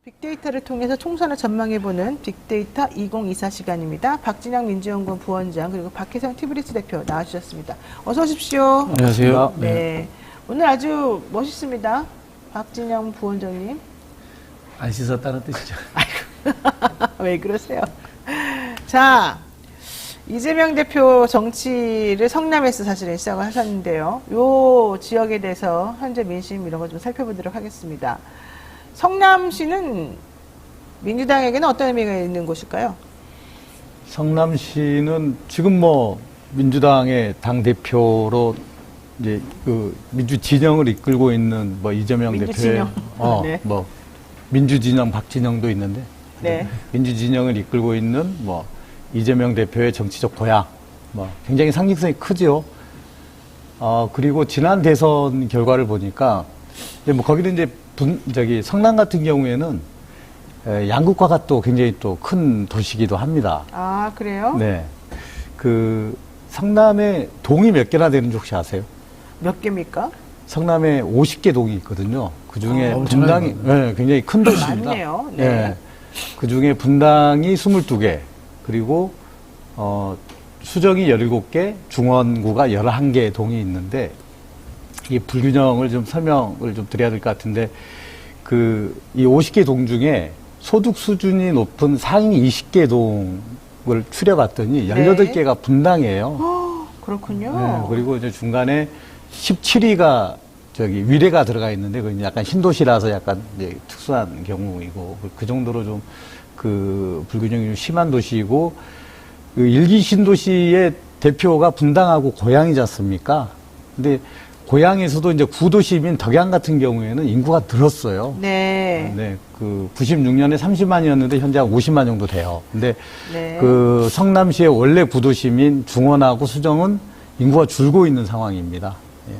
빅데이터를 통해서 총선을 전망해보는 빅데이터 2024 시간입니다. 박진영 민주연구원 부원장 그리고 박혜성 티브리스 대표 나와주셨습니다. 어서 오십시오. 안녕하세요. 네. 오늘 아주 멋있습니다. 박진영 부원장님. 안 씻었다는 뜻이죠. 왜 그러세요? 자, 이재명 대표 정치를 성남에서 사실은 시작을 하셨는데요. 요 지역에 대해서 현재 민심 이런 거 좀 살펴보도록 하겠습니다. 성남시는 민주당에게는 어떤 의미가 있는 곳일까요? 성남시는 지금 민주당의 당대표로 이제 그 민주진영을 이끌고 있는 이재명 민주진영. 대표의 네. 민주진영 박진영도 있는데 네. 민주진영을 이끌고 있는 이재명 대표의 정치적 고향 굉장히 상징성이 크죠. 그리고 지난 대선 결과를 보니까 거기는 이제 성남 같은 경우에는 양극화가 또 굉장히 또 큰 도시이기도 합니다. 아, 그래요? 네. 그 성남에 동이 몇 개나 되는지 혹시 아세요? 몇 개입니까? 성남에 50개 동이 있거든요. 그 중에 엄청나게 분당이 굉장히 큰 도시입니다. 많네요. 네. 네. 그 중에 분당이 22개, 그리고 수정이 17개, 중원구가 11개 동이 있는데 이 불균형을 좀 설명을 좀 드려야 될 것 같은데 이 50개 동 중에 소득 수준이 높은 상위 20개 동을 추려봤더니 18개가 분당이에요. 그렇군요. 네, 그리고 이제 중간에 17위가 위례가 들어가 있는데 그건 약간 신도시라서 약간 이제 특수한 경우이고 그 정도로 좀 불균형이 좀 심한 도시이고 그 일기 신도시의 대표가 분당하고 고양이지 않습니까? 근데 고양에서도 이제 구도시민 덕양 같은 경우에는 인구가 늘었어요. 네. 네, 96년에 30만이었는데 현재 한 50만 정도 돼요. 근데 네. 성남시의 원래 구도시민 중원하고 수정은 인구가 줄고 있는 상황입니다. 예.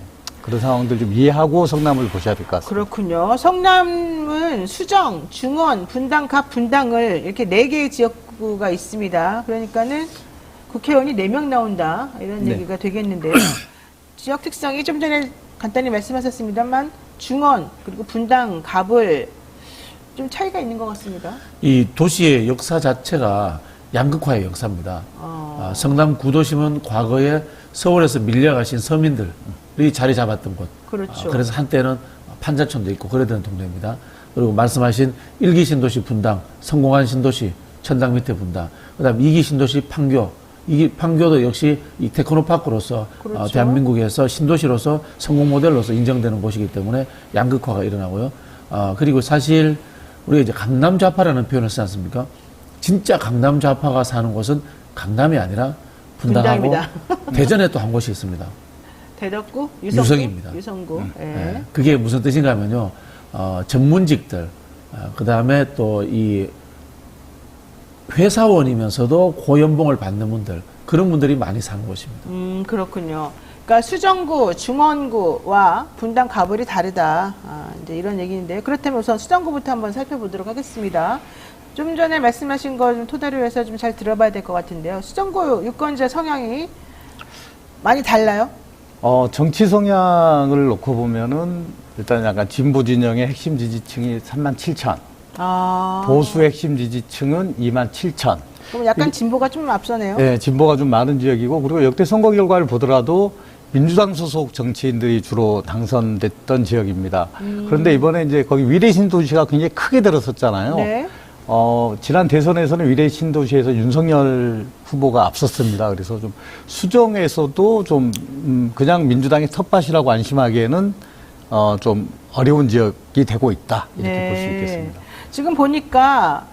그런 상황들 좀 이해하고 성남을 보셔야 될 것 같습니다. 그렇군요. 성남은 수정, 중원, 분당, 갑, 분당을 이렇게 4개의 지역구가 있습니다. 그러니까는 국회의원이 4명 나온다. 이런 네. 얘기가 되겠는데요. 지역 특성이 좀 전에 간단히 말씀하셨습니다만 중원 그리고 분당, 갑을 좀 차이가 있는 것 같습니다. 이 도시의 역사 자체가 양극화의 역사입니다. 성남 구도심은 과거에 서울에서 밀려가신 서민들이 자리 잡았던 곳. 그렇죠. 그래서 한때는 판자촌도 있고 그러던 동네입니다. 그리고 말씀하신 1기 신도시 분당, 성공한 신도시 천당 밑에 분당, 그다음 2기 신도시 판교. 이 판교도 역시 이 테크노파크로서 그렇죠. 대한민국에서 신도시로서 성공 모델로서 인정되는 곳이기 때문에 양극화가 일어나고요. 그리고 사실 우리가 이제 강남 좌파라는 표현을 쓰지 않습니까? 진짜 강남 좌파가 사는 곳은 강남이 아니라 분당하고 분당입니다. 대전에 또 한 곳이 있습니다. 대덕구, 유성입니다. 유성구. 예. 네. 그게 무슨 뜻인가 하면요. 전문직들, 그 다음에 또 이 회사원이면서도 고연봉을 받는 분들, 그런 분들이 많이 사는 곳입니다. 그렇군요. 그러니까 수정구, 중원구와 분당, 갑을이 다르다. 이제 이런 얘기인데요. 그렇다면 우선 수정구부터 한번 살펴보도록 하겠습니다. 좀 전에 말씀하신 거 좀 토대로 해서 좀 잘 들어봐야 될 것 같은데요. 수정구 유권자 성향이 많이 달라요? 정치 성향을 놓고 보면은 일단 약간 진보 진영의 핵심 지지층이 37,000. 보수 핵심 지지층은 27,000. 그럼 약간 진보가 좀 앞서네요. 네, 진보가 좀 많은 지역이고, 그리고 역대 선거 결과를 보더라도 민주당 소속 정치인들이 주로 당선됐던 지역입니다. 그런데 이번에 이제 거기 위례 신도시가 굉장히 크게 들었었잖아요. 네. 지난 대선에서는 위례 신도시에서 윤석열 후보가 앞섰습니다. 그래서 좀 수정에서도 좀 그냥 민주당의 텃밭이라고 안심하기에는 좀 어려운 지역이 되고 있다, 이렇게 볼 수 있겠습니다. 지금 보니까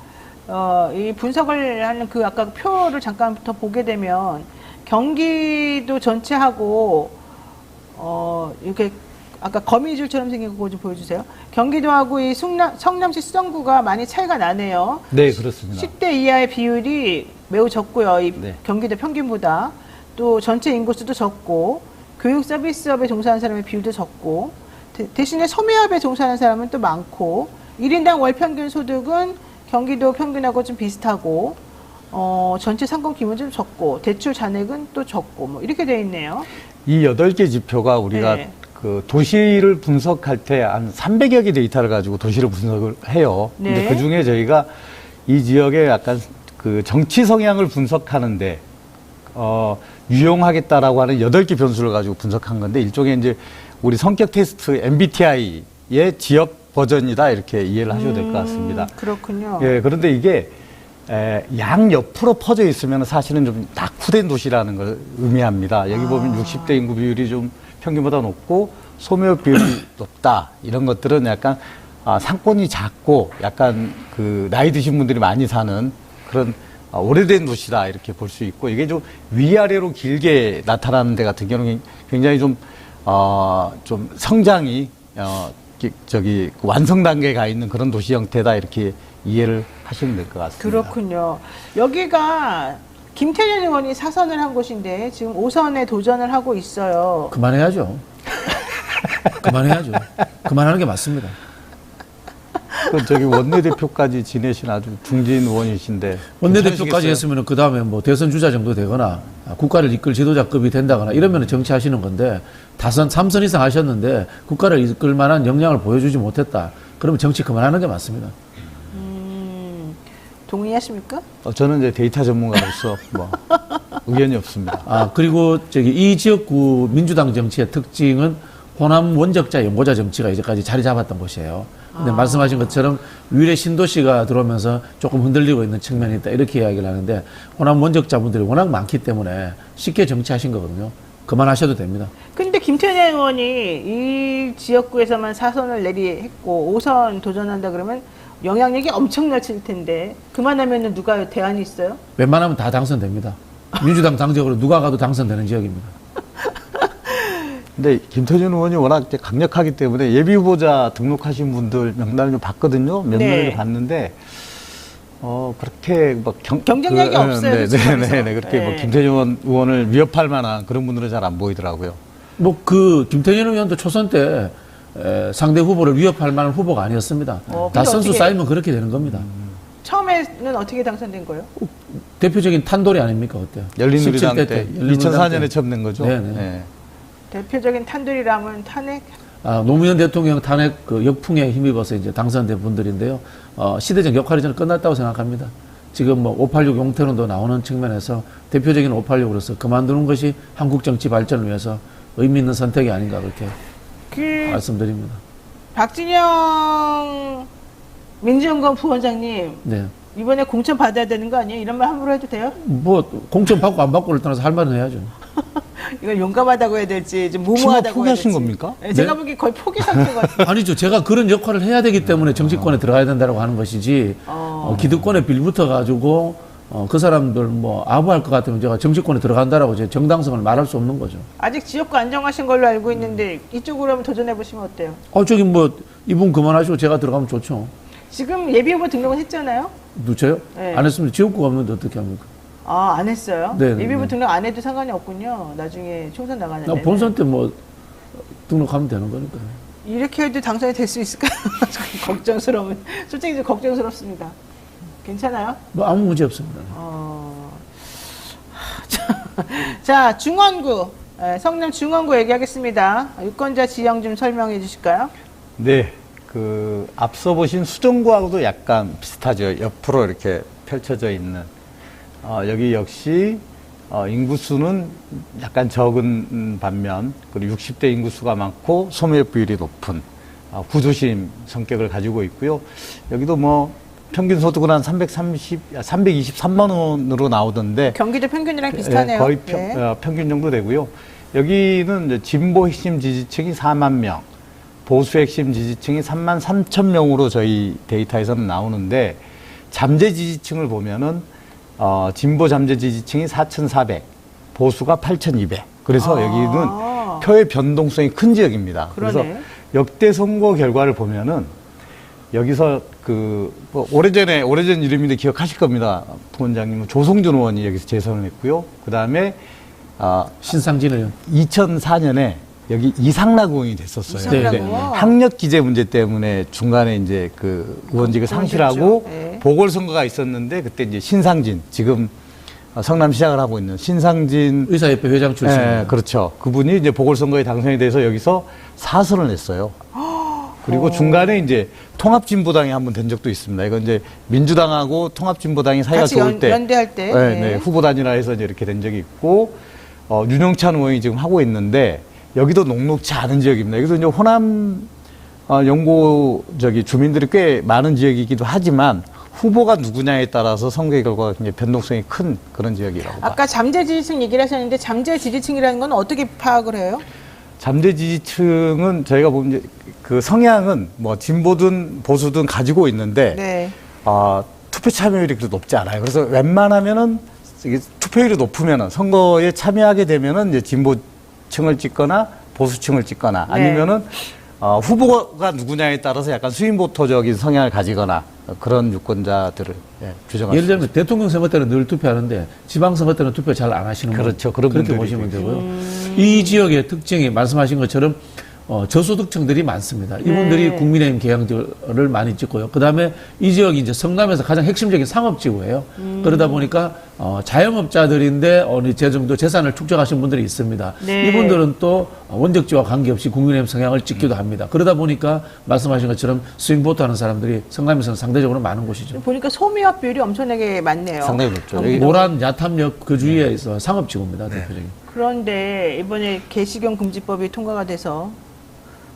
이 분석을 하는 아까 표를 잠깐부터 보게 되면 경기도 전체하고 이렇게 아까 거미줄처럼 생긴 거 좀 보여주세요. 경기도하고 이 성남시 수정구가 많이 차이가 나네요. 네, 그렇습니다. 10대 이하의 비율이 매우 적고요. 네. 경기도 평균보다. 또 전체 인구수도 적고 교육 서비스업에 종사하는 사람의 비율도 적고 대신에 소매업에 종사하는 사람은 또 많고 1인당 월 평균 소득은 경기도 평균하고 좀 비슷하고 전체 상권 규모는 좀 적고 대출 잔액은 또 적고 이렇게 돼 있네요. 이 8개 지표가 우리가 네. 그 도시를 분석할 때 한 300여 개 데이터를 가지고 도시를 분석을 해요. 네. 근데 그 중에 저희가 이 지역의 약간 그 정치 성향을 분석하는데 유용하겠다라고 하는 8개 변수를 가지고 분석한 건데 일종의 이제 우리 성격 테스트 MBTI의 지역 버전이다 이렇게 이해를 하셔도 될 것 같습니다. 그렇군요. 예, 그런데 이게 양옆으로 퍼져 있으면 사실은 좀 낙후된 도시라는 걸 의미합니다. 여기 보면 60대 인구 비율이 좀 평균보다 높고 소매업 비율이 높다. 이런 것들은 약간 상권이 작고 약간 그 나이 드신 분들이 많이 사는 그런 오래된 도시다 이렇게 볼 수 있고 이게 좀 위아래로 길게 나타나는 데 같은 경우는 굉장히 좀 성장이 완성 단계에 가 있는 그런 도시 형태다 이렇게 이해를 하시면 될 것 같습니다. 그렇군요. 여기가 김태년 의원이 사선을 한 곳인데 지금 5선에 도전을 하고 있어요. 그만해야죠. 그만해야죠. 그만하는 게 맞습니다. 그 저기 원내대표까지 지내신 아주 중진 의원이신데 원내대표까지 괜찮으시겠어요? 했으면 그 다음에 뭐 대선 주자 정도 되거나 국가를 이끌 지도자급이 된다거나 이러면 정치하시는 건데 3선 이상 하셨는데 국가를 이끌 만한 역량을 보여주지 못했다. 그러면 정치 그만하는 게 맞습니다. 동의하십니까? 저는 이제 데이터 전문가로서 뭐 의견이 없습니다. 그리고 이 지역구 민주당 정치의 특징은 호남 원적자 연고자 정치가 이제까지 자리 잡았던 곳이에요. 근데 말씀하신 것처럼 위례 신도시가 들어오면서 조금 흔들리고 있는 측면이 있다. 이렇게 이야기를 하는데 호남 원적자분들이 워낙 많기 때문에 쉽게 정치하신 거거든요. 그만하셔도 됩니다. 근데 김태년 의원이 이 지역구에서만 4선을 내리했고 5선 도전한다 그러면 영향력이 엄청나질 텐데 그만하면 누가 대안이 있어요? 웬만하면 다 당선됩니다. 민주당 당적으로 누가 가도 당선되는 지역입니다. 근데 김태준 의원이 워낙 이제 강력하기 때문에 예비 후보자 등록하신 분들 명단을 좀 봤거든요. 몇 네. 명을 봤는데 그렇게 막 경쟁력이 없어요, 네, 솔직히 네, 말해서. 네, 네. 그렇게 네. 뭐 김태준 의원을 위협할 만한 그런 분들은 잘 안 보이더라고요. 김태년 의원도 초선 때 상대 후보를 위협할 만한 후보가 아니었습니다. 다 근데 선수 어떻게- 쌓이면 그렇게 되는 겁니다. 처음에는 어떻게 당선된 거예요? 대표적인 탄돌이 아닙니까? 어때요? 열린우리당 17대 때 열린우리당 2004년에 때. 처음 낸 거죠. 네네. 네. 대표적인 탄두리라면 탄핵? 노무현 대통령 탄핵 그 역풍에 힘입어서 이제 당선된 분들인데요. 시대적 역할이 저는 끝났다고 생각합니다. 지금 뭐 586 용태론도 나오는 측면에서 대표적인 586으로서 그만두는 것이 한국 정치 발전을 위해서 의미 있는 선택이 아닌가 그렇게 말씀드립니다. 박진영 민주연구원 부원장님 네. 이번에 공천 받아야 되는 거 아니에요? 이런 말 함부로 해도 돼요? 뭐 공천 받고 안 받고를 떠나서 할 말은 해야죠. 이걸 용감하다고 해야 될지 좀 출마 무모하다고 해야 포기하신 될지. 겁니까? 네, 제가 네? 보기엔 거의 포기 상태 같아요. 아니죠. 제가 그런 역할을 해야 되기 때문에 정치권에 들어가야 된다고 하는 것이지 기득권에 빌붙어 가지고 그 사람들 뭐 아부할 것 같으면 제가 정치권에 들어간다라고 제 정당성을 말할 수 없는 거죠. 아직 지역구 안정하신 걸로 알고 있는데 이쪽으로 한번 도전해 보시면 어때요? 저기 뭐 이분 그만하시고 제가 들어가면 좋죠. 지금 예비 후보 등록은 했잖아요? 누구요? 네. 안 했으면 지역구가 없는데 어떻게 합니까? 안 했어요? 네, 예비 후보 네. 등록 안 해도 상관이 없군요. 나중에 총선 나가는데. 본선 때 뭐 등록하면 되는 거니까요. 이렇게 해도 당선이 될 수 있을까요? 걱정스러운. 솔직히 좀 걱정스럽습니다. 괜찮아요? 뭐 아무 문제 없습니다. 자, 중원구. 성남 중원구 얘기하겠습니다. 유권자 지형 좀 설명해 주실까요? 네. 앞서 보신 수정구하고도 약간 비슷하죠. 옆으로 이렇게 펼쳐져 있는. 여기 역시, 인구수는 약간 적은 반면, 그리고 60대 인구수가 많고, 소매업 비율이 높은, 구도심 성격을 가지고 있고요. 여기도 뭐, 평균 소득은 한 323만 원으로 나오던데, 경기도 평균이랑 비슷하네요. 거의 네. 평균 정도 되고요. 여기는 이제 진보 핵심 지지층이 4만 명, 보수 핵심 지지층이 3만 3천 명으로 저희 데이터에서는 나오는데 잠재 지지층을 보면은 진보 잠재 지지층이 4,400, 보수가 8,200. 그래서 여기는 표의 변동성이 큰 지역입니다. 그러네. 그래서 역대 선거 결과를 보면은 여기서 뭐 오래전 이름인데 기억하실 겁니다. 부원장님은 조성준 의원이 여기서 재선을 했고요. 그 다음에 신상진 의원. 2004년에 여기 이상락 의원이 됐었어요. 이상락 근데 의원. 학력 기재 문제 때문에 중간에 이제 그 의원직을 상실하고 네. 보궐선거가 있었는데 그때 이제 신상진 지금 성남시장을 하고 있는 신상진 의사협회 회장 출신입니다. 예, 그렇죠. 그분이 이제 보궐선거에 당선이 돼서 여기서 사선을 했어요. 그리고 중간에 이제 통합진보당에 한번 된 적도 있습니다. 이건 이제 민주당하고 통합진보당이 사이가 같이 좋을 때, 연대할 때. 네, 네. 네, 후보 단일화해서 이제 이렇게 된 적이 있고, 윤영찬 의원이 지금 하고 있는데 여기도 녹록치 않은 지역입니다. 여기도 이제 호남 연고 주민들이 꽤 많은 지역이기도 하지만 후보가 누구냐에 따라서 선거의 결과가 굉장히 변동성이 큰 그런 지역이라고 봐요. 아까 잠재 지지층 얘기를 하셨는데 잠재 지지층이라는 건 어떻게 파악을 해요? 잠재 지지층은 저희가 보면 이제 그 성향은 뭐 진보든 보수든 가지고 있는데 네. 투표 참여율이 그렇게 높지 않아요. 그래서 웬만하면은 이게 투표율이 높으면은 선거에 참여하게 되면은 이제 진보층을 찍거나 보수층을 찍거나 네. 아니면은 후보가 누구냐에 따라서 약간 스윙보터적인 성향을 가지거나 그런 유권자들을 규정할 예를 수 들면 대통령 선거 때는 늘 투표하는데 지방 선거 때는 투표 잘 안 하시는 분 그렇죠. 그런 그렇게 분들이 보시면 되고요. 이 지역의 특징이 말씀하신 것처럼 저소득층들이 많습니다. 이분들이 네. 국민의힘 개항들을 많이 찍고요. 그 다음에 이 지역이 이제 성남에서 가장 핵심적인 상업지구예요. 그러다 보니까 자영업자들인데 어느 정도 재산을 축적하신 분들이 있습니다. 네. 이분들은 또 원적지와 관계없이 국민의힘 성향을 찍기도 합니다. 그러다 보니까 말씀하신 것처럼 스윙보트 하는 사람들이 성남에서는 상대적으로 많은 곳이죠. 보니까 소미화 비율이 엄청나게 많네요. 상당히 높죠. 경기도. 모란, 야탐역 그 주위에서 상업지구입니다. 대표적인. 그런데 이번에 개시경 금지법이 통과가 돼서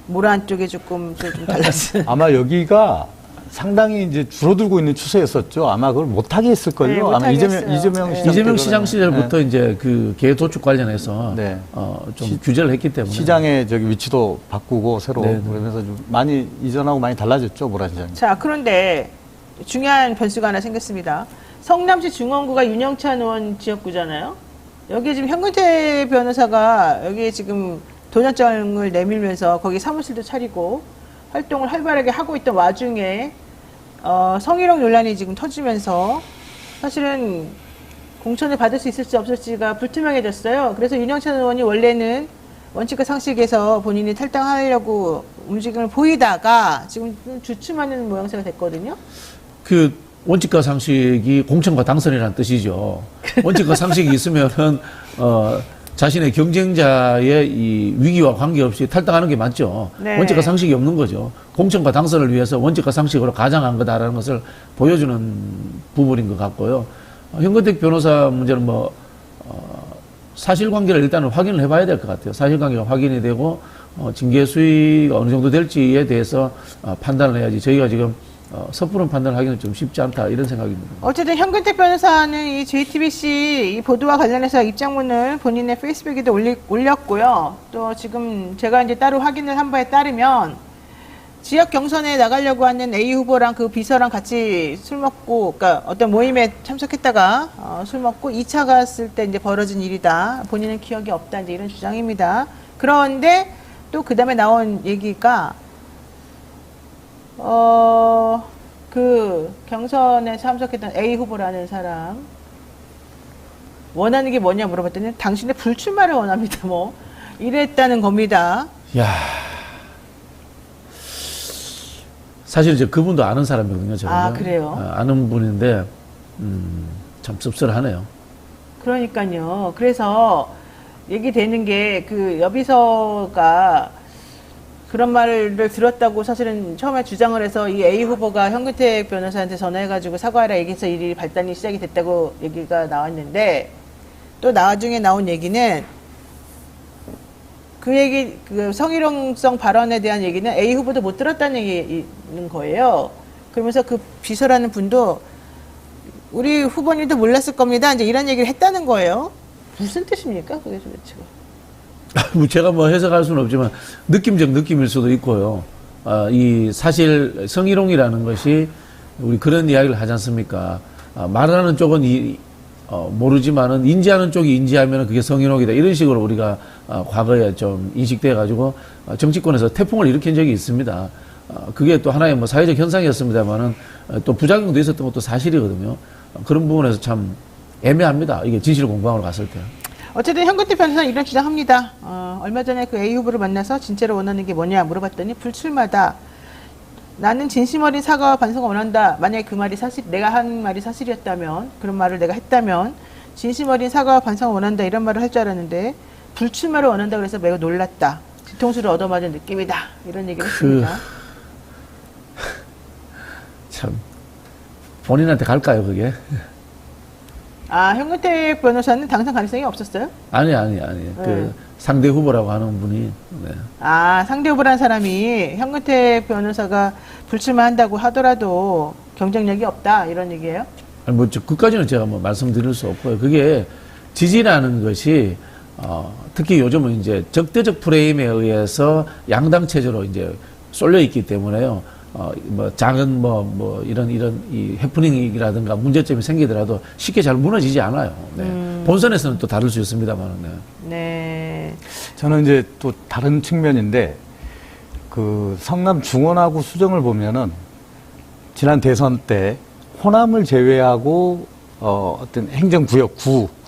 모란 쪽에 조금 달라진. 아마 여기가 상당히 이제 줄어들고 있는 추세였었죠. 아마 그걸 못하게 했을걸요. 네, 아마 못하게 이재명 했어요. 시장 네. 이재명 때는. 시장 시절부터 이제 그 개도축 관련해서 네. 좀 규제를 했기 때문에 시장의 위치도 바꾸고 새로 네, 네. 그러면서 좀 많이 이전하고 많이 달라졌죠, 모란 시장이. 자, 그런데 중요한 변수가 하나 생겼습니다. 성남시 중원구가 윤영찬 의원 지역구잖아요. 여기 지금 현근태 변호사가 여기에 지금 도전장을 내밀면서 거기 사무실도 차리고 활동을 활발하게 하고 있던 와중에 성희롱 논란이 지금 터지면서 사실은 공천을 받을 수 있을지 없을지가 불투명해졌어요. 그래서 윤영찬 의원이 원래는 원칙과 상식에서 본인이 탈당하려고 움직임을 보이다가 지금 좀 주춤하는 모양새가 됐거든요. 그 원칙과 상식이 공천과 당선이라는 뜻이죠. 원칙과 상식이 있으면은 자신의 경쟁자의 이 위기와 관계없이 탈당하는 게 맞죠. 네. 원칙과 상식이 없는 거죠. 공천과 당선을 위해서 원칙과 상식으로 가장한 거다라는 것을 보여주는 부분인 것 같고요. 현근택 변호사 문제는 사실관계를 일단은 확인을 해봐야 될 것 같아요. 사실관계가 확인이 되고 징계 수위가 어느 정도 될지에 대해서 판단을 해야지. 저희가 지금 섣부른 판단을 하기는 좀 쉽지 않다 이런 생각입니다. 어쨌든 현근택 변호사는 이 JTBC 이 보도와 관련해서 입장문을 본인의 페이스북에도 올렸고요. 또 지금 제가 이제 따로 확인을 한 바에 따르면 지역 경선에 나가려고 하는 A 후보랑 그 비서랑 같이 술 먹고, 그러니까 어떤 모임에 참석했다가 술 먹고 2차 갔을 때 이제 벌어진 일이다. 본인은 기억이 없다. 이제 이런 주장입니다. 그런데 또 그 다음에 나온 얘기가 그 경선에 참석했던 A 후보라는 사람 원하는 게 뭐냐 물어봤더니 당신의 불출마를 원합니다. 이랬다는 겁니다. 야, 사실 이제 그분도 아는 사람이거든요. 저는. 아, 그래요? 아는 분인데 참 씁쓸하네요. 그러니까요. 그래서 얘기되는 게 그 여비서가 그런 말을 들었다고 사실은 처음에 주장을 해서 이 A 후보가 현근택 변호사한테 전화해가지고 사과하라 얘기해서 일이 발단이 시작이 됐다고 얘기가 나왔는데 또 나중에 나온 얘기는 그 성희롱성 발언에 대한 얘기는 A 후보도 못 들었다는 얘기는 거예요. 그러면서 그 비서라는 분도 우리 후보님도 몰랐을 겁니다. 이제 이런 얘기를 했다는 거예요. 무슨 뜻입니까? 그게 도대체가. 제가 해석할 수는 없지만 느낌적 느낌일 수도 있고요. 이 사실 성희롱이라는 것이 우리 그런 이야기를 하지 않습니까? 말하는 쪽은 모르지만은 인지하는 쪽이 인지하면 그게 성희롱이다. 이런 식으로 우리가 과거에 좀 인식돼 가지고 정치권에서 태풍을 일으킨 적이 있습니다. 그게 또 하나의 사회적 현상이었습니다만은 또 부작용도 있었던 것도 사실이거든요. 그런 부분에서 참 애매합니다. 이게 진실 공방으로 갔을 때. 어쨌든 현근택 변호사는 이런 주장합니다. 얼마 전에 그 A 후보를 만나서 진짜로 원하는 게 뭐냐 물어봤더니 불출마다. 나는 진심 어린 사과와 반성을 원한다. 만약에 그 말이 내가 한 말이 사실이었다면, 그런 말을 내가 했다면 진심 어린 사과와 반성을 원한다 이런 말을 할 줄 알았는데 불출마를 원한다 그래서 매우 놀랐다. 뒤통수를 얻어맞은 느낌이다. 이런 얘기를 했습니다. 참 본인한테 갈까요 그게? 아, 현근택 변호사는 당선 가능성이 없었어요? 아니. 그 상대 후보라고 하는 분이 네. 아, 상대 후보라는 사람이 현근택 변호사가 불출마한다고 하더라도 경쟁력이 없다 이런 얘기예요? 아니 뭐 그까지는 제가 뭐 말씀드릴 수 없고요. 그게 지지라는 것이 특히 요즘은 이제 적대적 프레임에 의해서 양당 체제로 이제 쏠려 있기 때문에요. 뭐 작은 뭐 이런 이 해프닝이라든가 문제점이 생기더라도 쉽게 잘 무너지지 않아요. 네. 본선에서는 또 다를 수 있습니다만. 네. 네. 저는 이제 또 다른 측면인데 그 성남 중원하고 수정을 보면은 지난 대선 때 호남을 제외하고 어떤 행정구역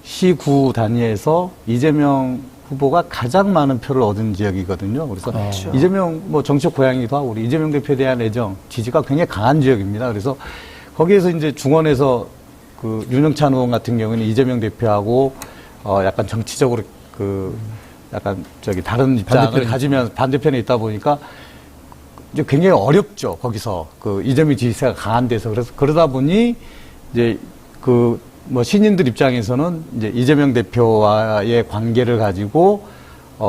시구 단위에서 이재명 후보가 가장 많은 표를 얻은 지역이거든요. 그래서 그렇죠. 이재명 뭐 정치적 고향이기도 하고 우리 이재명 대표에 대한 애정, 지지가 굉장히 강한 지역입니다. 그래서 거기에서 이제 중원에서 그 윤영찬 의원 같은 경우는 이재명 대표하고 약간 정치적으로 그 약간 다른 입장을 가지면 반대편에 있다 보니까 이제 굉장히 어렵죠. 거기서 그 이재명 지지세가 강한 데서 그래서 그러다 보니 이제 그 뭐 신인들 입장에서는 이제 이재명 대표와의 관계를 가지고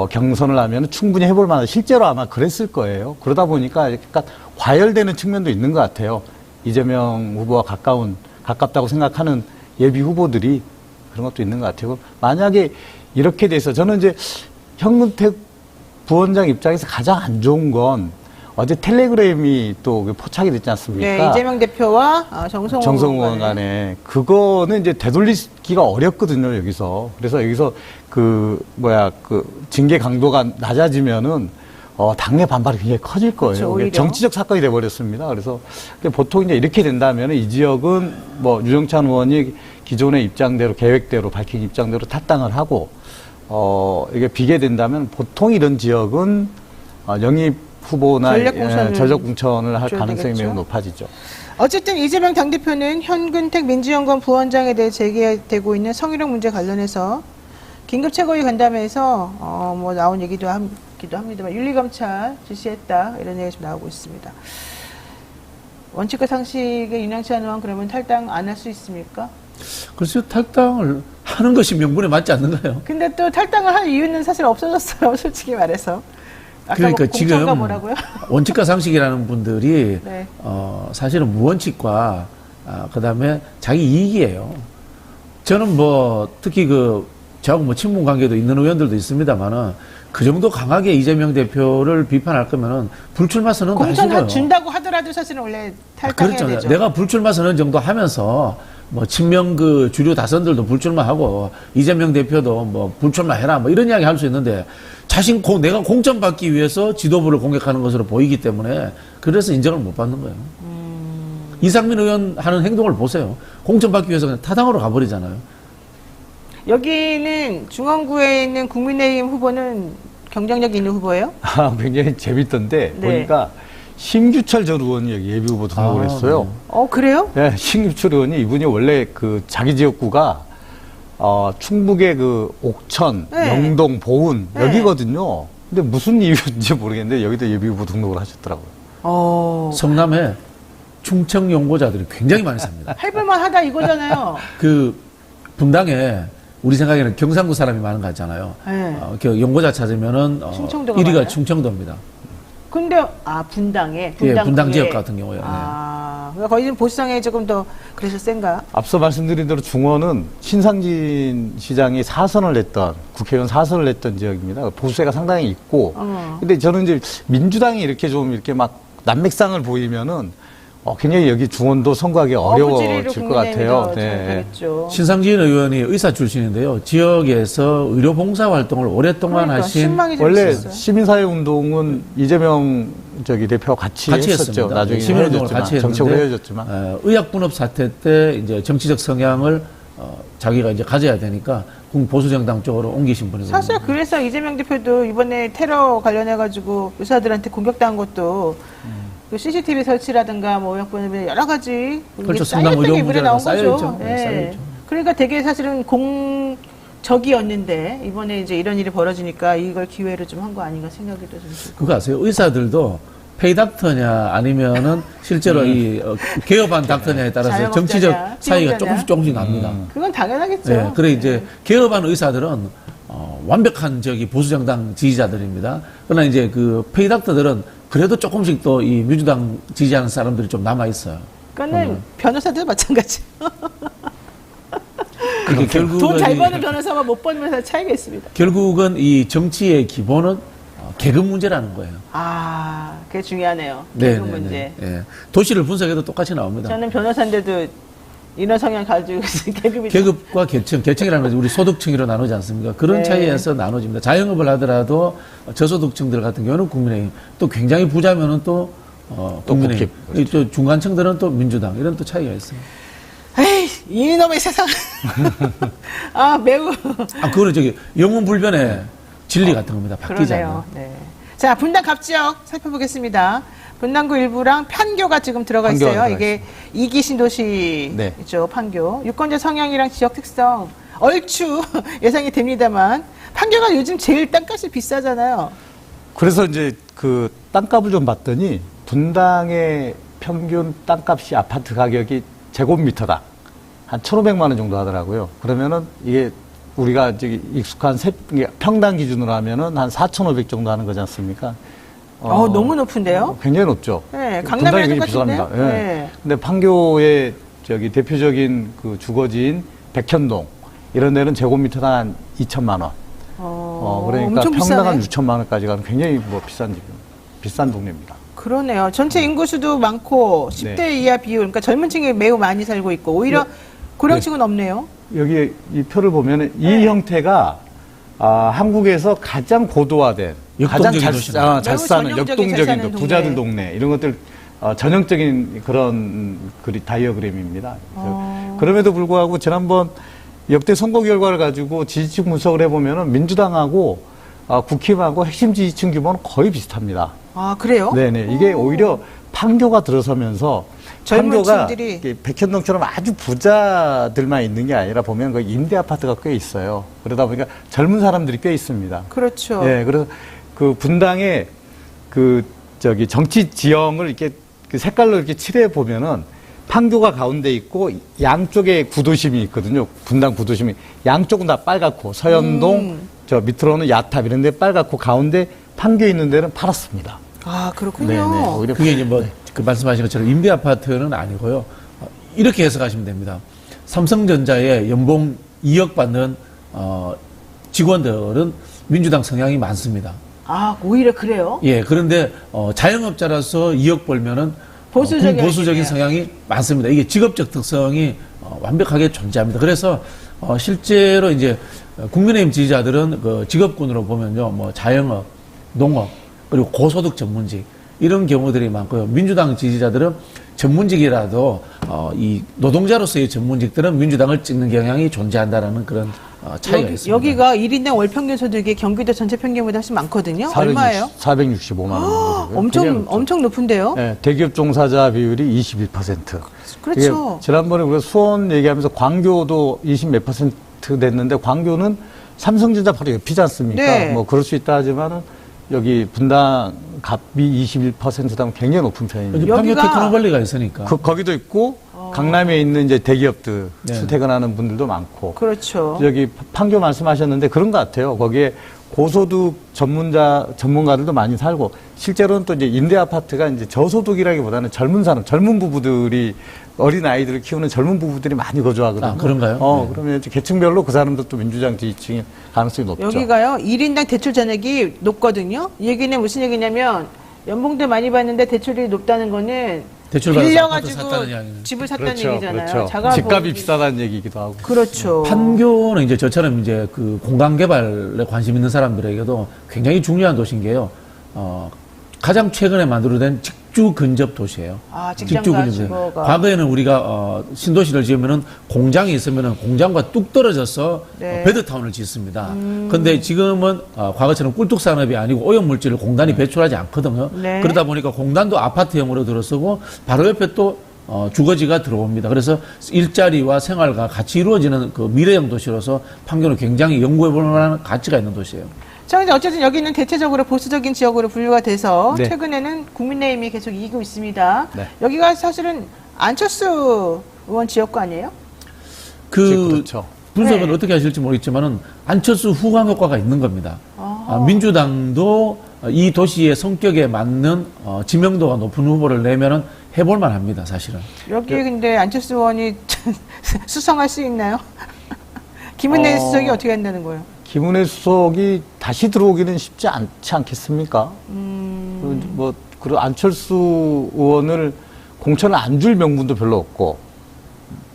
경선을 하면 충분히 해볼 만한 실제로 아마 그랬을 거예요. 그러다 보니까 약간 과열되는 측면도 있는 것 같아요. 이재명 후보와 가깝다고 생각하는 예비 후보들이 그런 것도 있는 것 같아요. 만약에 이렇게 돼서 저는 이제 현근택 부원장 입장에서 가장 안 좋은 건 어제 텔레그램이 또 포착이 됐지 않습니까? 네, 이재명 대표와 정성호 의원 간에 그거는 이제 되돌리기가 어렵거든요, 여기서. 그래서 여기서 그 징계 강도가 낮아지면은 당내 반발이 굉장히 커질 거예요. 그렇죠, 정치적 사건이 돼 버렸습니다. 그래서 보통 이제 이렇게 된다면 이 지역은 뭐 유정찬 의원이 기존의 입장대로 계획대로 밝힌 입장대로 탈당을 하고 이게 비게 된다면 보통 이런 지역은 영입 후보나 전력 공천을 할 가능성이 매우 높아지죠. 어쨌든 이재명 당대표는 현근택 민주연구원 부원장에 대해 제기되고 있는 성희롱 문제 관련해서 긴급 최고위 간담회에서 뭐 나온 얘기도 하기도 합니다만 윤리검찰 지시했다 이런 얘기 좀 나오고 있습니다. 원칙과 상식의 윤영찬 의원 그러면 탈당 안 할 수 있습니까? 글쎄요, 탈당을 하는 것이 명분에 맞지 않는가요? 근데 또 탈당을 할 이유는 사실 없어졌어요. 솔직히 말해서. 그러니까 지금 뭐라고요? 원칙과 상식이라는 분들이 네. 사실은 무원칙과 그다음에 자기 이익이에요. 저는 뭐 특히 저하고 뭐 친분 관계도 있는 의원들도 있습니다만은 그 정도 강하게 이재명 대표를 비판할 거면은 불출마 선언도 하시고요. 공천 준다고 하더라도 사실은 원래 탈당해야 그렇죠. 되죠. 내가 불출마 선언 정도 하면서 뭐 친명 주류 다선들도 불출마하고 이재명 대표도 뭐 불출마해라 뭐 이런 이야기 할 수 있는데 내가 공천받기 위해서 지도부를 공격하는 것으로 보이기 때문에 그래서 인정을 못 받는 거예요. 이상민 의원 하는 행동을 보세요. 공천받기 위해서 그냥 타당으로 가버리잖아요. 여기는 중원구에 있는 국민의힘 후보는 경쟁력 있는 후보예요? 굉장히 재밌던데 네. 보니까 심규철 전 의원이 여기 예비 후보 등록을 했어요. 그래요? 네, 심규철 의원이 이분이 원래 그 자기 지역구가 충북의 그 옥천, 네. 영동, 보은 네. 여기거든요. 근데 무슨 이유인지 모르겠는데 여기도 예비 후보 등록을 하셨더라고요. 성남에 충청 연고자들이 굉장히 많이 삽니다. 해볼만 하다 이거잖아요. 그 분당에 우리 생각에는 경상도 사람이 많은 것 같잖아요. 네. 연고자 찾으면은 충청도가 1위가 많아요? 충청도입니다. 근데 분당에 분당 지역 같은 경우에. 그러니까 거기 좀 보수성에 조금 더 그래서 센가? 앞서 말씀드린 대로 중원은 신상진 시장이 4선을 냈던 국회의원 4선을 냈던 지역입니다. 보수세가 상당히 있고. 근데 저는 이제 민주당이 이렇게 막 난맥상을 보이면은 굉장히 여기 중원도 선거하기 어려워질 것 같아요. 네. 신상진 의원이 의사 출신인데요. 지역에서 의료봉사 활동을 오랫동안 하신 원래 시민사회운동은 이재명 대표와 같이 했었죠. 나중에 시민운동을 같이 했는데 정책으로 헤어졌지만 의약분업 사태 때 이제 정치적 성향을 자기가 이제 가져야 되니까 보수정당 쪽으로 옮기신 분이거든요. 사실 그래서 이재명 대표도 이번에 테러 관련해가지고 의사들한테 공격당한 것도 그 CCTV 설치라든가 뭐 의약분업이나 여러 가지 그렇죠. 성남 의료 문제가 쌓여있죠. 네. 쌓여있죠. 그러니까 되게 사실은 공적이었는데 이번에 이제 이런 일이 벌어지니까 이걸 기회로 좀 한 거 아닌가 생각이 좀 들고. 그거 아세요? 의사들도 페이닥터냐 아니면은 실제로 이 개업한 닥터냐에 따라서 자영업자냐, 정치적 차이가 피용자냐? 조금씩 납니다. 그건 당연하겠죠. 네, 그래 이제 개업한 의사들은 완벽한 보수 정당 지지자들입니다. 그러나 이제 그 페이닥터들은 그래도 조금씩 또 이 민주당 지지하는 사람들이 좀 남아 있어요. 그거는 변호사도 마찬가지. 그게 결국은 돈 잘 버는 변호사와 못 버는 변호사 차이가 있습니다. 결국은 이 정치의 기본은 계급 문제라는 거예요. 아, 그게 중요하네요. 네, 계급 네, 문제. 네, 네. 도시를 분석해도 똑같이 나옵니다. 저는 변호사인데도 이런 성향 가지고 있어요. 계급이 계급과 계층이라는 것이 우리 소득층으로 나누지 않습니까? 그런 네. 차이에서 나눠집니다. 자영업을 하더라도 저소득층들 같은 경우는 국민의힘, 또 굉장히 부자면은 또 국민의힘, 국힘. 또 중간층들은 또 민주당 이런 또 차이가 있어요. 에이, 이놈의 세상. 아, 매우. 그거는 영웅불변의 진리 같은 겁니다. 바뀌지 않아요. 그러네요. 네. 자, 분당 갑지역 살펴보겠습니다. 분당구 일부랑 판교가 지금 들어가 판교가 있어요. 들어가 이게 이기 신도시 네. 있죠, 판교. 유권자 성향이랑 지역 특성 얼추 예상이 됩니다만 판교가 요즘 제일 땅값이 비싸잖아요. 그래서 이제 그 땅값을 좀 봤더니 분당의 평균 땅값이 아파트 가격이 제곱미터당 한 1,500만 원 정도 하더라고요. 그러면은 이게 우리가 익숙한 평당 기준으로 하면은 한 4,500 정도 하는 거지 않습니까? 너무 높은데요? 굉장히 높죠. 네, 분당이 강남이랑 굉장히 똑같은데. 비쌉니다. 예. 네. 근데 판교의 대표적인 그 주거지인 백현동 이런 데는 제곱미터당 한 2천만 원. 그러니까 엄청 평당 한 비싸네. 6천만 원까지 가는 굉장히 비싼 동네입니다. 그러네요. 전체 인구수도 많고 10대 네. 이하 비율, 그러니까 젊은 층이 매우 많이 살고 있고 오히려 고령층은 없네요. 여기 이 표를 보면은 이 형태가 한국에서 가장 고도화된, 가장 역동적인 잘, 도시다. 잘 매우 사는 전형적인 잘 역동적인 사는 부자들 동네. 동네 이런 것들 전형적인 그런 다이어그램입니다. 그럼에도 불구하고 지난번 역대 선거 결과를 가지고 지지층 분석을 해보면은 민주당하고 국힘하고 핵심 지지층 규모는 거의 비슷합니다. 아, 그래요? 네네. 이게 오히려 판교가 들어서면서 젊은 판교가 층들이. 이렇게 백현동처럼 아주 부자들만 있는 게 아니라 보면 그 임대 아파트가 꽤 있어요. 그러다 보니까 젊은 사람들이 꽤 있습니다. 그렇죠. 예, 그래서 그 분당의 정치 지형을 이렇게 그 색깔로 이렇게 칠해 보면은 판교가 가운데 있고 양쪽에 구도심이 있거든요. 분당 구도심이 양쪽은 다 빨갛고 서현동 저 밑으로는 야탑 이런 데 빨갛고 가운데 판교 있는 데는 파랗습니다. 아, 그렇군요. 네네. 오히려 그게 이제 그 말씀하신 것처럼 임대 아파트는 아니고요. 이렇게 해석하시면 됩니다. 삼성전자에 연봉 2억 받는 직원들은 민주당 성향이 많습니다. 아, 오히려 그래요? 예, 그런데 자영업자라서 2억 벌면은 보수적인 성향이 많습니다. 이게 직업적 특성이 완벽하게 존재합니다. 그래서 실제로 이제 국민의힘 지지자들은 그 직업군으로 보면요, 뭐 자영업, 농업 그리고 고소득 전문직 이런 경우들이 많고요. 민주당 지지자들은 전문직이라도 이 노동자로서의 전문직들은 민주당을 찍는 경향이 존재한다라는 그런 차이가 있습니다. 여기가 1인당 월 평균 소득이 경기도 전체 평균보다 훨씬 많거든요. 얼마예요? 465만 원. 엄청 높은데요? 네, 대기업 종사자 비율이 21%. 그렇죠. 이게 지난번에 우리가 수원 얘기하면서 광교도 20 몇 퍼센트 됐는데 광교는 삼성전자 바로 옆이지 않습니까? 네. 뭐 그럴 수 있다 하지만은 여기 분당 갑이 21%다면 굉장히 높은 편입니다. 판교 여기가- 테크노밸리가 있으니까. 거기도 있고 강남에 있는 이제 대기업들 네. 출퇴근하는 분들도 많고. 그렇죠. 여기 판교 말씀하셨는데 그런 것 같아요. 거기에 고소득 전문가들도 많이 살고 실제로는 또 이제 임대 아파트가 이제 저소득이라기보다는 젊은 사람, 젊은 부부들이 어린 아이들을 키우는 젊은 부부들이 많이 거주하거든요. 아, 그런가요? 네. 그러면 이제 계층별로 그 사람도 또 민주당 지지층이 가능성이 높죠. 여기가요, 1인당 대출 잔액이 높거든요. 이 얘기는 무슨 얘기냐면, 연봉도 많이 받는데 대출이 높다는 거는 대출 받아서 아파트 빌려가지고 샀다는 이야기는. 집을 샀다는 그렇죠, 얘기잖아요. 그렇죠. 자가 집값이 보험이- 비싸다는 얘기기도 하고. 그렇죠. 판교는 이제 저처럼 이제 그 공간 개발에 관심 있는 사람들에게도 굉장히 중요한 도시인 게요. 가장 최근에 만들어낸 직주 근접 도시예요. 아, 직장과 주거가. 과거에는 우리가 신도시를 지으면은 공장이 있으면은 공장과 뚝 떨어져서 네. 베드타운을 짓습니다. 근데 지금은 과거처럼 꿀뚝 산업이 아니고 오염 물질을 공단이 배출하지 않거든요. 네. 그러다 보니까 공단도 아파트형으로 들어서고 바로 옆에 또 주거지가 들어옵니다. 그래서 일자리와 생활과 같이 이루어지는 그 미래형 도시로서 판교는 굉장히 연구해볼 만한 가치가 있는 도시예요. 자, 근데 어쨌든 여기는 대체적으로 보수적인 지역으로 분류가 돼서 네. 최근에는 국민의힘이 계속 이기고 있습니다. 네. 여기가 사실은 안철수 의원 지역구 아니에요? 그렇죠. 분석은 네. 어떻게 하실지 모르겠지만은 안철수 후광 효과가 있는 겁니다. 민주당도 이 도시의 성격에 맞는 지명도가 높은 후보를 내면은 해볼 만합니다, 사실은. 여기 근데 안철수 의원이 수성할 수 있나요? 김은혜 수석이 어떻게 한다는 거예요? 김은혜 수석이 다시 들어오기는 쉽지 않지 않겠습니까? 그리고 안철수 의원을 공천을 안 줄 명분도 별로 없고,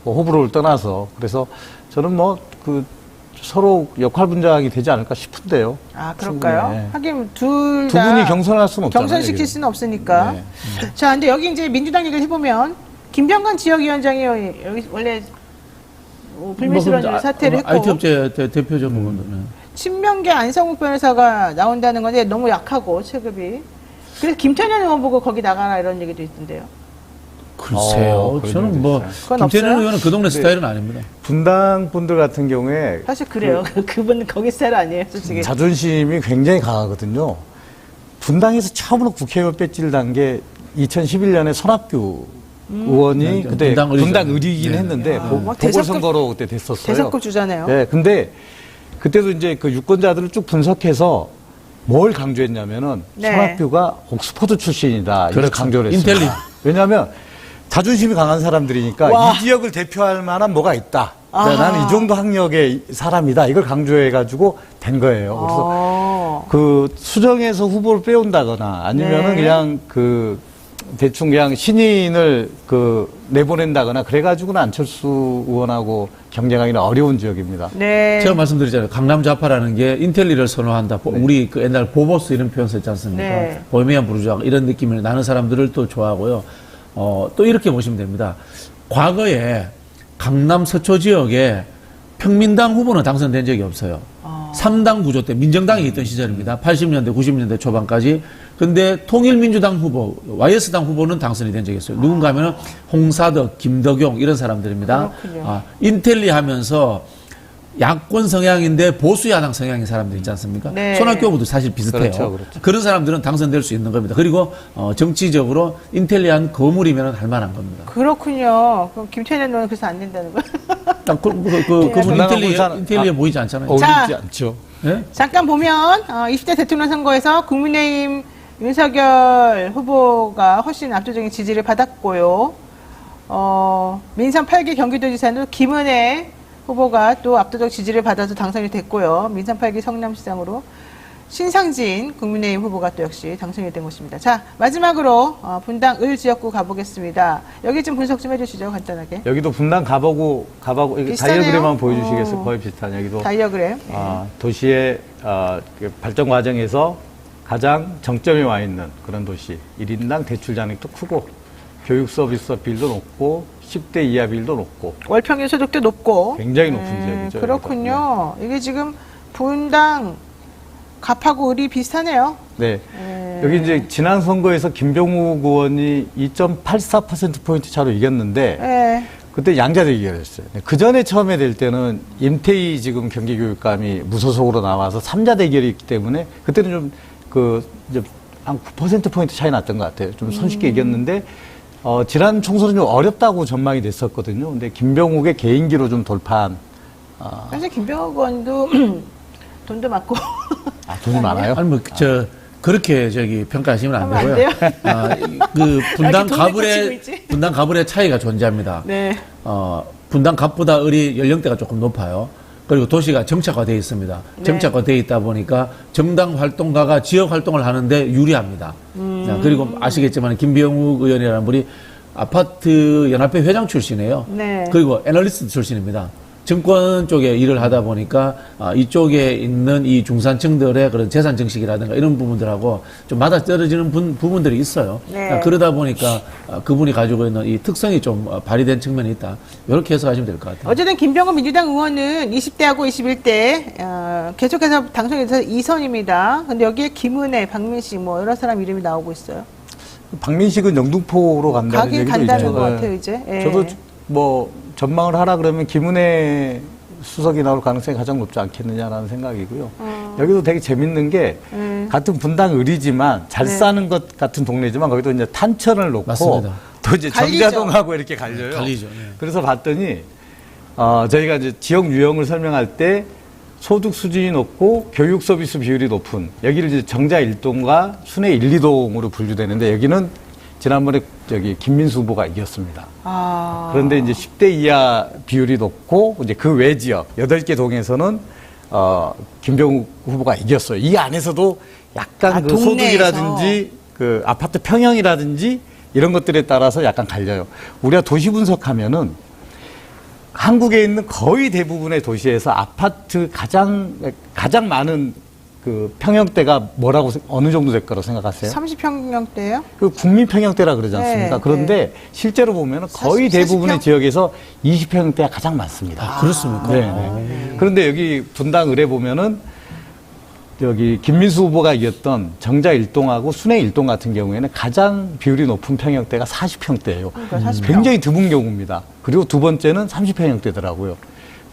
뭐 호불호를 떠나서. 그래서 저는 서로 역할 분장이 되지 않을까 싶은데요. 아, 그럴까요? 충분히, 네. 하긴 두 둘다 분이 경선할 수는 없잖아요. 경선시킬 여기는. 수는 없으니까. 네. 자, 근데 여기 이제 민주당 얘기를 해보면 김병관 지역위원장이 여기 원래 불미스러운 사퇴를 했고 IT 업체 대표적 부분들은. 친명계 안성욱 변호사가 나온다는 건데 너무 약하고 체급이. 그래서 김태년 의원 보고 거기 나가라 이런 얘기도 있던데요. 글쎄요. 그런 저는 일도 뭐 있어요. 김태년 그건 의원은 그 동네 스타일은 아닙니다. 분당 분들 같은 경우에 사실 그래요. 그분 거기 스타일 아니에요, 솔직히. 자존심이 굉장히 강하거든요. 분당에서 처음으로 국회의원 배지를 단 게 2011년에 손학규 의원이 그때 분당 의리죠. 분당 의리이긴 네. 했는데 막 보궐선거로 그때 됐었어요. 대선급 주잖아요. 네, 근데 그때도 이제 그 유권자들을 쭉 분석해서 뭘 강조했냐면은 네. 손학규가 옥스퍼드 출신이다. 이걸 그렇죠. 강조를 했습니다. 인텔리. 왜냐하면 자존심이 강한 사람들이니까 와. 이 지역을 대표할 만한 뭐가 있다. 아하. 나는 이 정도 학력의 사람이다. 이걸 강조해가지고 된 거예요. 그래서 그 수정에서 후보를 빼온다거나 아니면은 네. 그냥 그 대충 그냥 신인을 내보낸다거나 그래가지고는 안철수 의원하고 경쟁하기는 어려운 지역입니다. 네. 제가 말씀드렸잖아요. 강남 좌파라는 게 인텔리를 선호한다. 우리 그 옛날 보보스 이런 표현 썼지 않습니까? 네. 보헤미안 부르주아 이런 느낌을 나는 사람들을 또 좋아하고요. 또 이렇게 보시면 됩니다. 과거에 강남 서초 지역에 평민당 후보는 당선된 적이 없어요. 3당 구조 때 민정당이 있던 시절입니다. 80년대, 90년대 초반까지. 근데 통일민주당 후보, YS당 후보는 당선이 된 적이 있어요. 누군가 하면은 홍사덕, 김덕용 이런 사람들입니다. 그렇군요. 인텔리 하면서 야권 성향인데 보수 야당 성향인 사람들 있지 않습니까? 네. 손학규 후보도 사실 비슷해요. 그렇죠. 그런 사람들은 당선될 수 있는 겁니다. 그리고 정치적으로 인텔리한 거물이면 할 만한 겁니다. 그렇군요. 그럼 김태년 의원 그래서 안 된다는 거예요? 딱 그분 분당하고 인텔리해 보이지 않잖아요. 어울리지 자. 않죠. 예? 잠깐 보면 20대 대통령 선거에서 국민의힘 윤석열 후보가 훨씬 압도적인 지지를 받았고요. 민선 8기 경기도지사는 김은혜 후보가 또 압도적 지지를 받아서 당선이 됐고요. 민선 8기 성남시장으로 신상진 국민의힘 후보가 또 역시 당선이 된 것입니다. 자, 마지막으로 분당 을 지역구 가보겠습니다. 여기 좀 분석 좀 해주시죠, 간단하게. 여기도 분당 가보고 이거 비슷하네요. 다이어그램 한번 보여주시겠어요? 거의 비슷한 여기도 다이어그램. 도시의 그 발전 과정에서 가장 정점에 와 있는 그런 도시. 1인당 대출 잔액도 크고 교육 서비스 비율도 높고 10대 이하 비율도 높고 월평균 소득도 높고. 굉장히 높은 지역이죠. 그렇군요. 이게 지금 분당 갑하고 을이 비슷하네요. 네. 여기 이제 지난 선거에서 김병욱 의원이 2.84%포인트 차로 이겼는데 네. 그때 양자 대결이었어요. 그 전에 처음에 될 때는 임태희 지금 경기교육감이 무소속으로 나와서 3자 대결이 있기 때문에 그때는 좀 이제 한 9%포인트 차이 났던 것 같아요. 좀 손쉽게 이겼는데 지난 총선은 좀 어렵다고 전망이 됐었거든요. 근데 김병욱의 개인기로 좀 돌파한. 사실 김병욱 의원도 돈도 많고. 돈이 많아요? 아니 그렇게 평가하시면 안 하면 안 되고요. 돼요? 그 분당 돈을 꽂히고 있지? 가불의 차이가 존재합니다. 네. 분당 갑보다 을이 연령대가 조금 높아요. 그리고 도시가 정착화되어 있습니다. 네. 정착화되어 있다 보니까 정당 활동가가 지역 활동을 하는데 유리합니다. 그리고 아시겠지만 김병욱 의원이라는 분이 아파트 연합회 회장 출신이에요. 네. 그리고 애널리스트 출신입니다. 증권 쪽에 일을 하다 보니까 이쪽에 있는 이 중산층들의 그런 재산 증식이라든가 이런 부분들하고 좀 맞아떨어지는 부분들이 있어요. 네. 그러다 보니까 그분이 가지고 있는 이 특성이 좀 발휘된 측면이 있다. 이렇게 해석하시면 될 것 같아요. 어쨌든 김병욱 민주당 의원은 20대하고 21대 계속해서 당선이 돼서 2선입니다. 근데 여기에 김은혜, 박민식 뭐 여러 사람 이름이 나오고 있어요. 박민식은 영등포로 간다는 가긴 얘기도 간다는 있죠. 것 네. 같아요, 이제. 예. 저도 뭐 전망을 하라 그러면 김은혜 수석이 나올 가능성이 가장 높지 않겠느냐라는 생각이고요. 여기도 되게 재밌는 게 같은 분당 을이지만 잘 네. 사는 것 같은 동네지만 거기도 이제 탄천을 놓고 맞습니다. 또 이제 갈리죠. 정자동하고 이렇게 갈려요. 갈리죠. 네. 그래서 봤더니 저희가 이제 지역 유형을 설명할 때 소득 수준이 높고 교육 서비스 비율이 높은 여기를 이제 정자 1동과 순회 1, 2동으로 분류되는데 여기는 지난번에 저기 김민수 후보가 이겼습니다. 아. 그런데 이제 10대 이하 비율이 높고 이제 그 외 지역 8개 동에서는 김병욱 후보가 이겼어요. 이 안에서도 약간 그 동네에서. 소득이라든지 그 아파트 평형이라든지 이런 것들에 따라서 약간 갈려요. 우리가 도시 분석하면은 한국에 있는 거의 대부분의 도시에서 아파트 가장 많은 그 평형대가 뭐라고 어느 정도 될 거라고 생각하세요? 30평형대예요? 그 국민 평형대라 그러지 않습니까? 네, 그런데 실제로 보면 거의 40, 대부분의 40평? 지역에서 20평형대가 가장 많습니다. 그렇습니까? 네, 네. 그런데 여기 분당 을에 보면은 여기 김민수 후보가 이겼던 정자 1동하고 순회 1동 같은 경우에는 가장 비율이 높은 평형대가 40평대예요. 그러니까 40평. 굉장히 드문 경우입니다. 그리고 두 번째는 30평형대더라고요.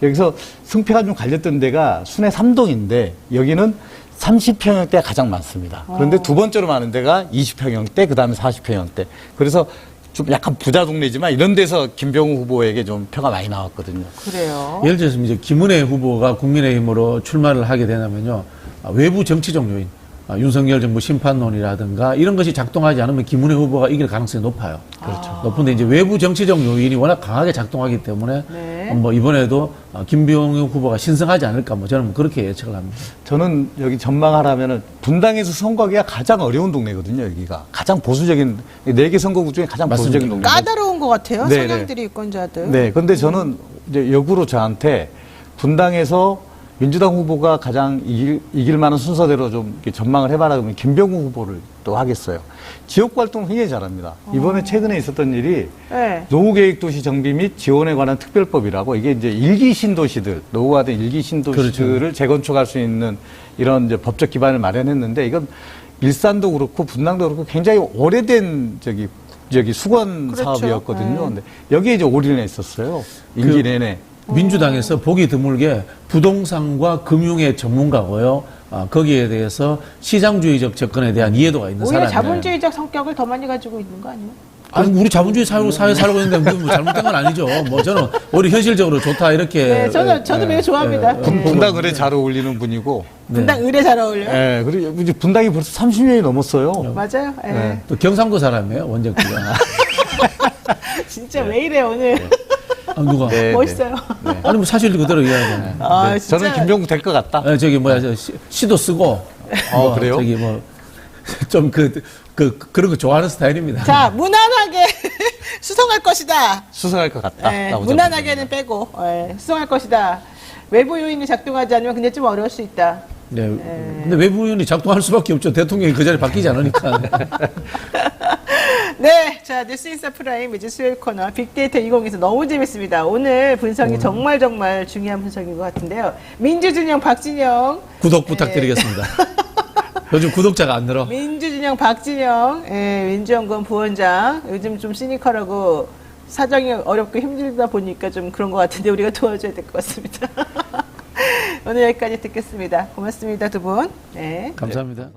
여기서 승패가 좀 갈렸던 데가 순회 3동인데 여기는 30평형대가 가장 많습니다. 그런데 두 번째로 많은 데가 20평형대, 그 다음에 40평형대. 그래서 좀 약간 부자 동네지만 이런 데서 김병우 후보에게 좀 표가 많이 나왔거든요. 그래요. 예를 들어서 이제 김은혜 후보가 국민의힘으로 출마를 하게 되냐면요. 외부 정치적 요인, 윤석열 정부 심판론이라든가 이런 것이 작동하지 않으면 김은혜 후보가 이길 가능성이 높아요. 그렇죠. 높은데 이제 외부 정치적 요인이 워낙 강하게 작동하기 때문에 네. 뭐 이번에도 김병욱 후보가 신성하지 않을까 뭐 저는 그렇게 예측을 합니다. 저는 여기 전망하라면은 분당에서 선거하기가 가장 어려운 동네거든요, 여기가. 가장 보수적인, 4개 선거구 중에 가장 맞습니다. 보수적인 동네. 까다로운 것 같아요. 네, 성향들이 유권자들. 네, 근데 저는 이제 역으로 저한테 분당에서 민주당 후보가 가장 이길 만한 순서대로 좀 이렇게 전망을 해봐라 그러면 김병우 후보를 또 하겠어요. 지역 활동 굉장히 잘합니다. 이번에 최근에 있었던 일이 네. 노후계획도시 정비 및 지원에 관한 특별법이라고 이게 이제 일기 신도시들, 노후화된 일기 신도시들을 그렇죠. 재건축할 수 있는 이런 이제 법적 기반을 마련했는데 이건 일산도 그렇고 분당도 그렇고 굉장히 오래된 저기 수건 그렇죠. 사업이었거든요. 네. 근데 여기에 이제 올인을 했었어요. 임기 내내. 민주당에서 보기 드물게 부동산과 금융의 전문가고요. 거기에 대해서 시장주의적 접근에 대한 이해도가 있는 오히려 사람이에요. 자본주의적 성격을 더 많이 가지고 있는 거 아니에요? 아니, 우리 자본주의 사회 살고 있는데 뭐 잘못된 건 아니죠. 뭐 저는 오히려 현실적으로 좋다 이렇게. 네, 저도 매우 좋아합니다. 네. 분당 을에 잘 어울리는 분이고. 분당 을에 잘 어울려요. 예, 그리고 이제 분당이 벌써 30년이 넘었어요. 맞아요. 예. 네. 또 경상도 사람이에요, 원정기가. 진짜 왜 이래 오늘. 누가? 네, 멋있어요. 아니, 뭐 사실 그대로 이야기하잖아요. 아, 네, 진짜. 저는 김병국 될 것 같다. 저기 뭐야, 시도 쓰고. 뭐 그래요? 저기 뭐, 좀 그런 거 좋아하는 스타일입니다. 자, 무난하게 수성할 것이다. 수상할 것 같다. 예, 나오자마자. 무난하게는 빼고 수성할 것이다. 외부 요인이 작동하지 않으면 근데 좀 어려울 수 있다. 네. 근데 외부인이 작동할 수밖에 없죠. 대통령이 그 자리에 바뀌지 않으니까. 네, 자 뉴스인사 프라임 매주 수요일 코너 빅데이터 20에서 너무 재밌습니다. 오늘 분석이 정말 중요한 분석인 것 같은데요. 민주진영 박진영, 구독 부탁드리겠습니다. 요즘 구독자가 안 늘어. 민주진영 박진영, 민주연구원 부원장. 요즘 좀 시니컬하고 사정이 어렵고 힘들다 보니까 좀 그런 것 같은데 우리가 도와줘야 될 것 같습니다. 오늘 여기까지 듣겠습니다. 고맙습니다, 두 분. 네. 감사합니다.